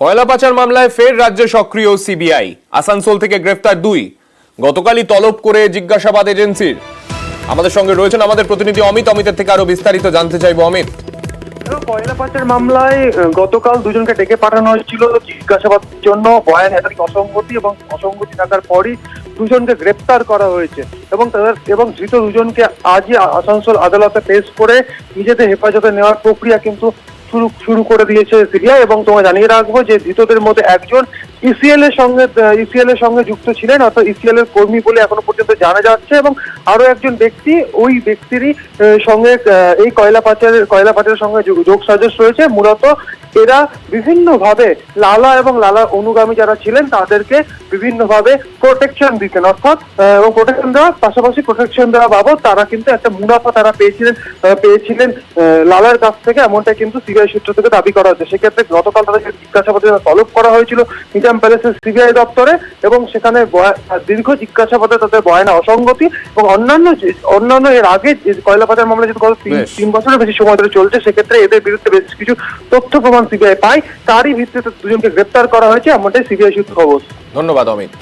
কয়লা পাচার মামলায় ফের রাজ্যে সক্রিয় সিবিআই। আসানসোল থেকে গ্রেফতার 2। গতকালই তলব করে জিজ্ঞাসাবাদ এজেন্সির। আমাদের সঙ্গে রয়েছেন আমাদের প্রতিনিধি অমিতের থেকে আরো বিস্তারিত জানতে চাইবো। অমিত, কয়লা পাচার মামলায় গতকাল দুজনকে ডেকে পাঠানো হয়েছিল জিজ্ঞাসাবাদের জন্য। বয়ান একাধিক অসঙ্গতি থাকার পরই দুজনকে গ্রেপ্তার করা হয়েছে এবং ধৃত দুজনকে আজই আসানসোল আদালতে পেশ করে নিজেদের হেফাজতে নেওয়ার প্রক্রিয়া কিন্তু শুরু করে দিয়েছে সিবিআই। এবং তোমায় জানিয়ে রাখবো যে ধৃতদের মধ্যে একজন ইসিএল এর সঙ্গে যুক্ত ছিলেন, অর্থাৎ ইসিএল এর কর্মী বলে এখনো পর্যন্ত জানা যাচ্ছে। এবং আরো একজন ব্যক্তি ওই ব্যক্তিরই সঙ্গে এই কয়লা পাচারের সঙ্গে যোগ সাজস রয়েছে। মূলত এরা বিভিন্নভাবে লালা এবং লালার অনুগামী যারা ছিলেন তাদেরকে বিভিন্নভাবে প্রোটেকশন দিতেন, অর্থাৎ এবং প্রোটেকশন দেওয়ার পাশাপাশি প্রোটেকশন দেওয়া বাবদ তারা কিন্তু একটা মুনাফা তারা পেয়েছিলেন লালার কাছ থেকে, এমনটা কিন্তু সিবিআই সূত্র থেকে দাবি করা হচ্ছে। সেক্ষেত্রে গতকাল তাদের জিজ্ঞাসাবাদে তলব করা হয়েছিল নিজাম প্যালেসের সিবিআই দপ্তরে এবং সেখানে দীর্ঘ জিজ্ঞাসাবাদে তাদের বয়ানে অসঙ্গতি এবং অন্যান্য এর আগে কয়লা পাচার মামলা যেহেতু গত 3 বছরের বেশি সময় ধরে চলছে, সেক্ষেত্রে এদের বিরুদ্ধে বেশ কিছু তথ্য প্রমাণ সিবিআই পায়, তারই ভিত্তিতে দুজনকে গ্রেপ্তার করা হয়েছে, এমনটাই সিবিআই সূত্র খবর। ধন্যবাদ অমিত।